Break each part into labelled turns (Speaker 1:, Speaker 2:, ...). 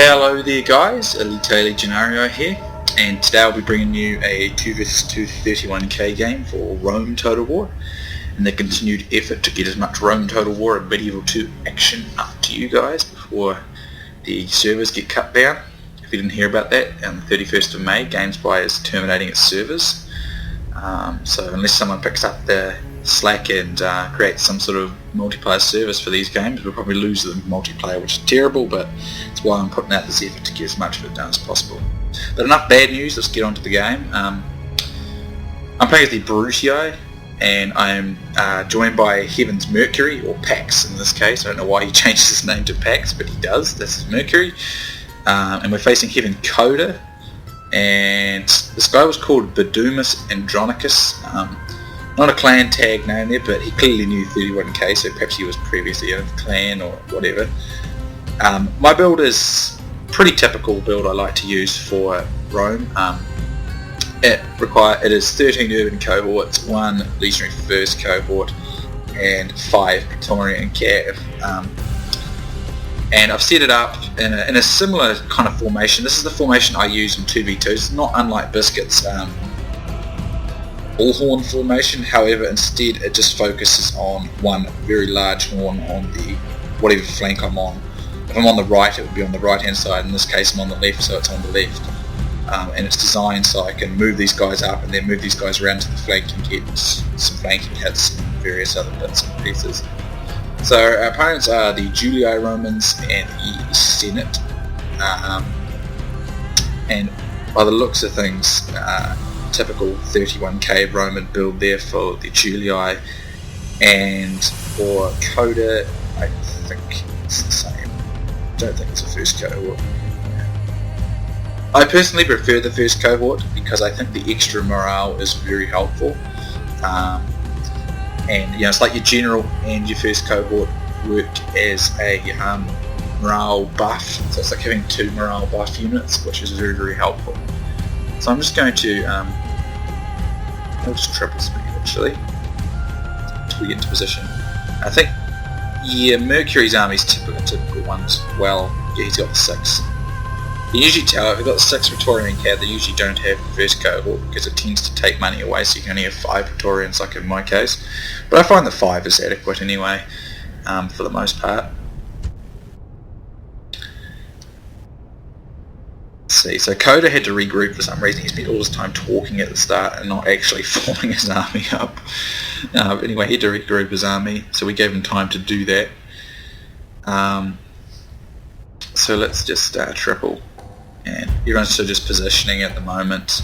Speaker 1: Hello there guys, Elita Legionarii here, and today I'll be bringing you a 2vs2 31k game for Rome Total War, and the continued effort to get as much Rome Total War and Medieval 2 action up to you guys before the servers get cut down. If you didn't hear about that, on the 31st of May, GameSpy is terminating its servers, so unless someone picks up the slack and creates some sort of multiplayer service for these games, we'll probably lose the multiplayer, which is terrible, but it's why I'm putting out this effort to get as much of it done as possible. But enough bad news, let's get on to the game. I'm playing as the Brutii, and I am joined by Heaven's Mercury, or Pax in this case. I don't know why he changed his name to Pax, but he does. This is Mercury. And we're facing Heaven Koda, and this guy was called BudomisAndronicus. Not a clan tag name there, but he clearly knew 31k, so perhaps he was previously in a clan or whatever. My build is pretty typical build I like to use for Rome. It is 13 urban cohorts, 1 legionary first cohort, and 5 Praetorian cav. And I've set it up in a similar kind of formation. This is the formation I use in 2v2. It's not unlike Biscuit's bullhorn formation, however instead it just focuses on one very large horn on the whatever flank I'm on. If I'm on the right, it would be on the right hand side. In this case I'm on the left, so it's on the left. And it's designed so I can move these guys up and then move these guys around to the flank and get some flanking hits and various other bits and pieces. So our opponents are the Legionarii-Brutii Romans and the Senate, and by the looks of things, typical 31k Roman build there for the Julii, and for Koda I think it's the same. I don't think it's a first cohort. I personally prefer the first cohort because I think the extra morale is very helpful, and you know, it's like your general and your first cohort work as a morale buff, so it's like having 2 morale buff units, which is very, very helpful. So I'm just going to I'll just triple speed actually until we get into position. I think, yeah, Mercury's army's typical ones. Well, yeah, he's got the 6. You can usually tell if you've got the 6 Praetorian cav, they usually don't have the first cohort because it tends to take money away, so you can only have 5 Praetorians like in my case. But I find that 5 is adequate anyway, for the most part. See, so Koda had to regroup for some reason. He spent all his time talking at the start and not actually forming his army up. Anyway, he had to regroup his army, so we gave him time to do that. So let's just triple, and everyone's still just positioning at the moment.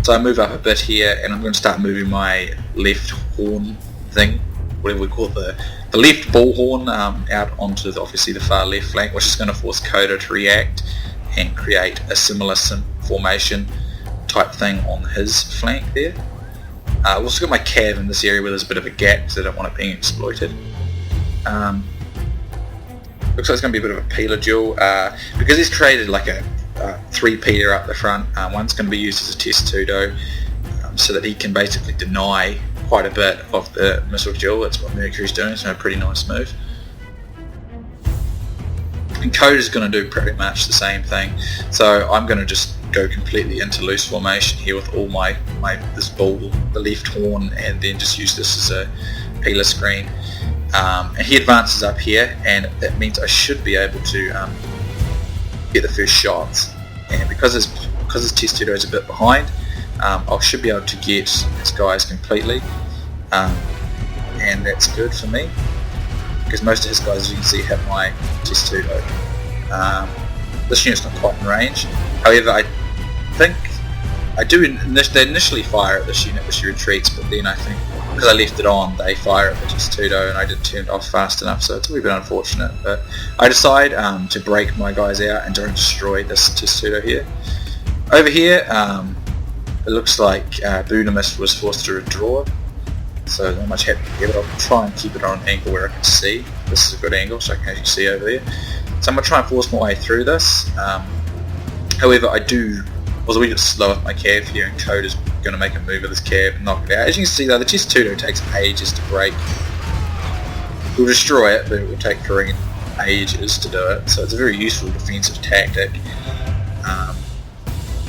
Speaker 1: So I move up a bit here, and I'm going to start moving my left horn thing, whatever we call the left bullhorn, out onto obviously the far left flank, which is going to force Koda to react and create a similar formation type thing on his flank there. I've also got my cav in this area where there's a bit of a gap because I don't want it being exploited. Looks like it's going to be a bit of a peeler duel, because he's created like a 3-peeler up the front. One's going to be used as a testudo, so that he can basically deny quite a bit of the missile duel. That's what Mercury's doing, so a pretty nice move. And Koda's going to do pretty much the same thing, so I'm going to just go completely into loose formation here with all this bull, the left horn, and then just use this as a peeler screen. And he advances up here, and that means I should be able to get the first shots. And because his testudo is a bit behind, I should be able to get his guys completely, and that's good for me because most of his guys, as you can see, have my testudo. This unit's not quite in range, however I think they initially fire at this unit which he retreats, but then I think because I left it on, they fire at the testudo and I didn't turn it off fast enough, so it's a wee bit unfortunate. But I decide to break my guys out and don't destroy this testudo here. Over here, it looks like Budomis was forced to withdraw, so not much happened here, but I'll try and keep it on an angle where I can see. This is a good angle, so I can actually see over there. So I'm going to try and force my way through this. However, I was a wee bit slow with my cav here, and Koda's going to make a move with his cav and knock it out. As you can see though, the testudo takes ages to break. We'll destroy it, but it will take three ages to do it, so it's a very useful defensive tactic.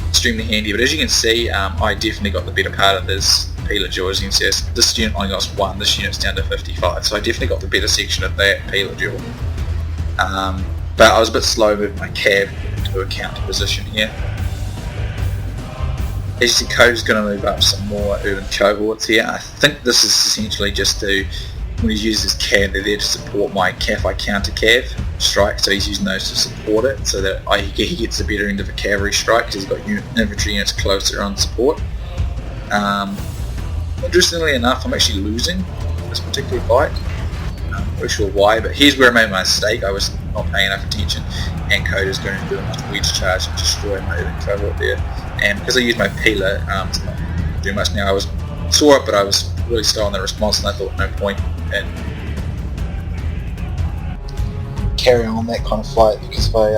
Speaker 1: Extremely handy, but as you can see, I definitely got the better part of this peeler duel. As you can see, this unit only got 1, this unit's down to 55, so I definitely got the better section of that peeler duel. But I was a bit slow moving my cav into a counter position here. As you see, Koda's going to move up some more urban cohorts here. I think this is essentially just to, when he uses his cav, they're there to support my CAF counter cav strike, so he's using those to support it, so that he gets the better end of a cavalry strike because he's got infantry units closer on support. Interestingly enough, I'm actually losing this particular fight. I'm not sure why, but here's where I made my mistake. I was not paying enough attention, and Koda's going to do a nice wedge charge and destroy my urban cohort there. And because I used my peeler to not do much now, I saw it, but I was really slow on the response, and I thought no point in carrying on that kind of fight, because if I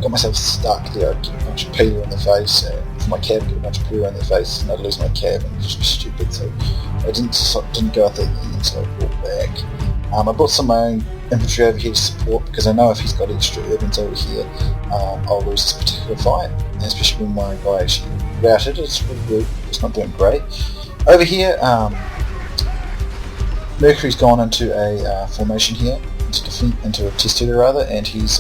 Speaker 1: got myself stuck there, I'd get a bunch of peeler in the face, and for my cav get a bunch of peeler in the face, and I'd lose my cav, and it was just stupid, so I didn't go at that end, so I brought back. I brought some of my own infantry over here to support, because I know if he's got extra urbans over here, I'll lose this particular fight, and especially when my guy actually routed. It's really good, it's not doing great. Over here, Mercury's gone into a formation here, into a testula rather, and he's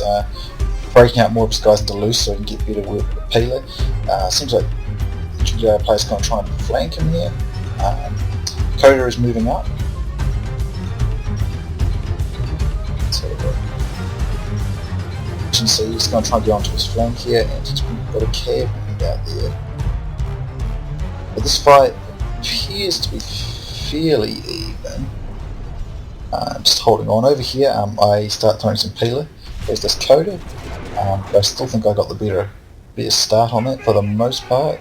Speaker 1: breaking out more of his guys into loose so he can get better work with the peeler. Seems like the Legionary player's going to try and flank him here. Koda is moving up. So you can see he's going to try and get onto his flank here, and he's got a cav out there. But this fight appears to be fairly even. Just holding on. Over here, I start throwing some peeler. There's this Koda, but I still think I got the better start on it for the most part.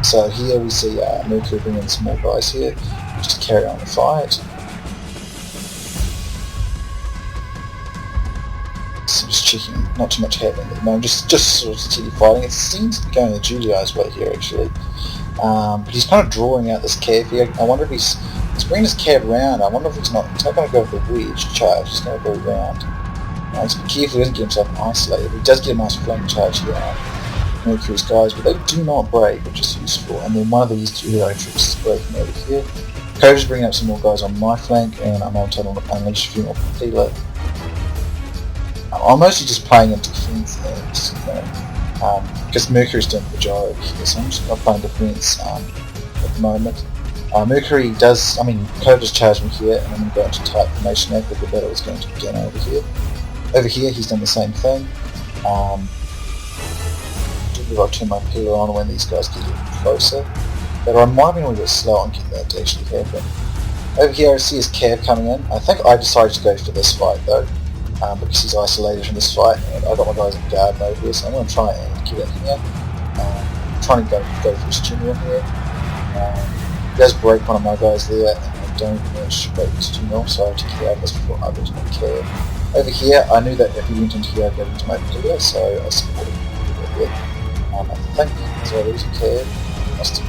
Speaker 1: So here we see Mercury bringing some more guys here, just to carry on the fight. So just checking, not too much happening at the moment, just sort of steady fighting. It seems to be going the Julli's way here actually. But he's kind of drawing out this cav here. I wonder if he's bringing his cav round. I wonder if he's not going to go for the wedge charge, he's going to go round. He's be careful he doesn't get himself isolated. He does get a nice flank charge here on Mercury's guys, but they do not break, which is useful. And then one of these Julli troops is breaking over here. Koda's bringing up some more guys on my flank, and I'm on to unleash a few more peeler. I'm mostly just playing in defense because Mercury's doing the job over here, so I'm just not playing defense at the moment. Mercury does, Koda's charged me here, and I'm going to go into tight formation now because the battle is going to begin over here. Over here, he's done the same thing. I'll turn my peeler on when these guys get even closer, but I might be a little bit slow on getting that to actually happen. Over here, I see his cav coming in. I think I decided to go for this fight though. Because he's isolated from this fight, and I've got my guys in guard mode here, so I'm going to try and get in here. I'm trying to go for his general here. He does break one of my guys there, and I don't manage to break his general, so I have to get out of this before I lose my cav. Over here, I knew that if he went into here, I'd go into my peeler, so I supported him a little bit. I think as I lose a cav, I must have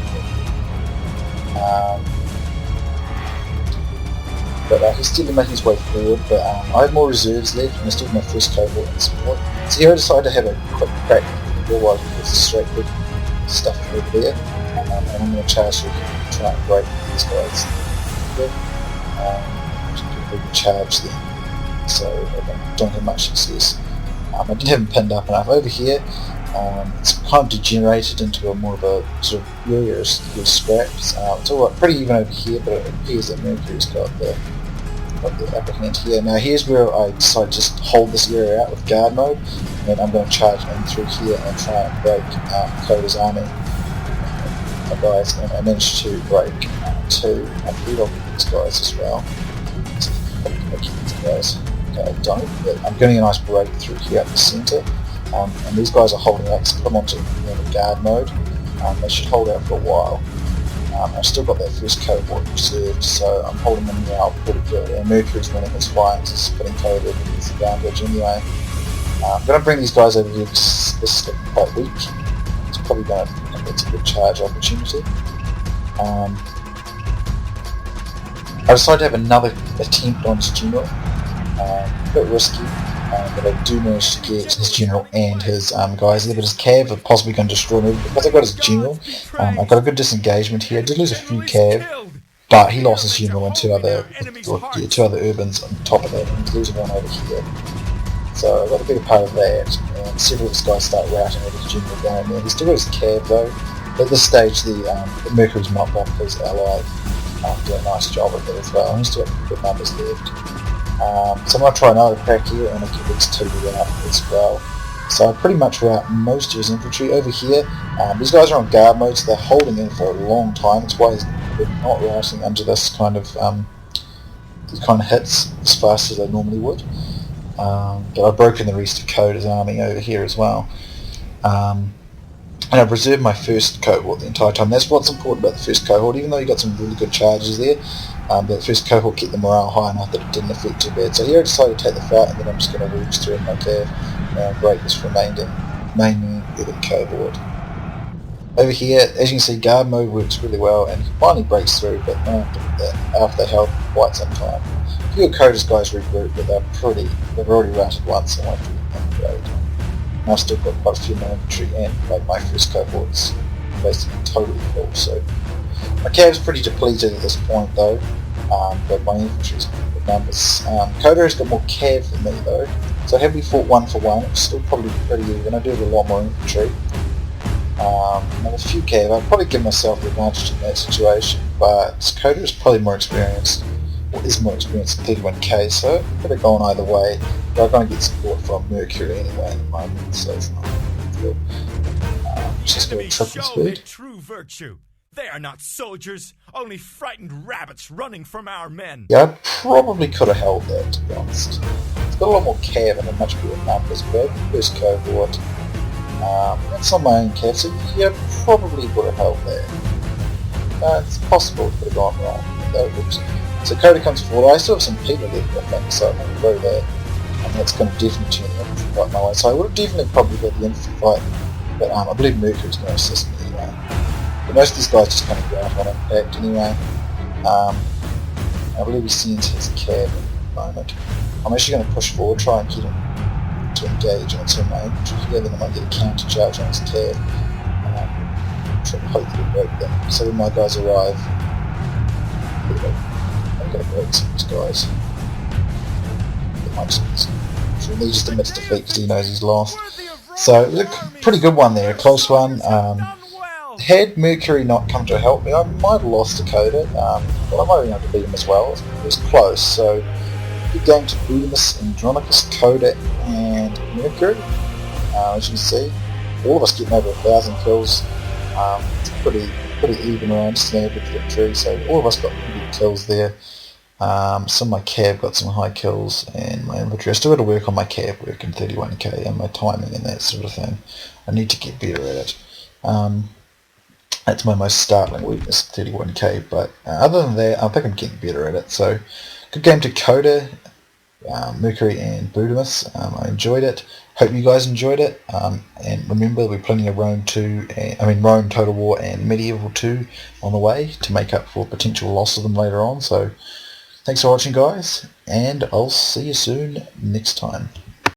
Speaker 1: but he's still making his way forward, but I have more reserves left, and I still have my first cohort in support. So here I decided to have a quick crack at the wall with the straight good stuff over there, and I'm going to charge through here and try and break these guys. Good. Do a big charge then, so I don't have much success. I didn't have him pinned up enough. Over here, it's kind of degenerated into a more of a sort of area of scraps. It's all pretty even over here, but it appears that Mercury's got the upper hand here. Now here's where I decide to just hold this area out with guard mode, and I'm going to charge in through here and try and break Koda's army. Guys, and I managed to break two. I beat off these guys as well. So I keep these guys. Okay, I don't, but I'm getting a nice break through here up the centre. And these guys are holding out, so put them onto guard mode. They should hold out for a while. I've still got that first cohort reserved, so I'm holding them now pretty good. And Mercury's winning his fight, so it's putting Koda at his advantage anyway. I'm going to bring these guys over here because this is looking quite weak. It's probably going to, it's a good charge opportunity.
Speaker 2: I decided to have another attempt on his general. A bit risky, but I do manage to get his general and his guys there, but his cav are possibly going to destroy me. Because I got his general, I got a good disengagement here. I did lose a few cav, but he lost his general and two other urbans on top of that, and he's losing one over here. So I got a bit of part of that, and several of his guys start routing with his general down there. He's still got his cav though. At this stage, the Mercury's knocked off his ally. Do a nice job of it as well, and he's still got good numbers left. So I'm going to try another crack here, and I can get two to route as well. So I pretty much route most of his infantry over here. These guys are on guard mode, so they're holding in for a long time. That's why they're not routing under this kind of hits as fast as they normally would. But I've broken the rest of Koda's army over here as well. And I've reserved my first cohort the entire time. That's what's important about the first cohort, even though you got some really good charges there. The first cohort kept the morale high enough that it didn't affect too bad. So here I decided to take the fight, and then I'm just going to wedge through in my cav and break this remaining urban cohort. Over here, as you can see, guard mode works really well, and he finally breaks through, but after they held quite some time. A few of Koda's guys regroup, but they've already routed once, and I won't really upgrade. And I've still got quite a few more infantry, and my first cohort's basically totally full, so my cav's pretty depleted at this point though, but my infantry's got good numbers. Koda's got more cav than me though, so had we fought 1 for 1, it's still probably pretty even. I do have a lot more infantry. And a few cav, I'd probably give myself the advantage in that situation, but Koda is probably more experienced, or is more experienced than 31k, so it could have gone either way. But I'm going to get support from Mercury anyway at the moment, so it's not a big deal. Just got a triple speed.
Speaker 3: True virtue. They are not soldiers, only frightened rabbits running from our men.
Speaker 2: Yeah, I probably could have held that, to be honest. It's got a lot more cav and a much better numbers, but first cohort. That's not my own cav, so yeah, probably would have held that. It's possible it could have gone wrong, though. So Koda comes forward. I still have some people left, I think, so I'm going to go there. And that's going to definitely turn the infantry fight my way. So I would have definitely probably got the infantry fight, but I believe Mercury's going to assist me anyway. But most of these guys just kind of go out on impact anyway. I believe he sends his cav at the moment. I'm actually going to push forward, try and get him to engage and turn my infantry together, and I might get a counter charge on his cav. Try to hopefully break them. So when my guys arrive, I'm going to break some of these guys. He just admits defeat because he knows he's lost. So it was a pretty good one there, a close one. Had Mercury not come to help me, I might have lost to Koda, but I might have been able to beat him as well. It was close, so good game to BudomisAndronicus, Koda and Mercury. As you can see, all of us getting over 1,000 kills. Pretty even around, just an average victory, so all of us got pretty good kills there. Some of my cav got some high kills, and my infantry. I still got to work on my cav work in 31k and my timing and that sort of thing. I need to get better at it. That's my most startling weakness, 31k, but other than that, I think I'm getting better at it. So, good game to Koda, Mercury and Budomis. I enjoyed it. Hope you guys enjoyed it. And remember, there'll be plenty of Rome Total War and Medieval 2 on the way to make up for potential loss of them later on. So, thanks for watching, guys, and I'll see you soon next time.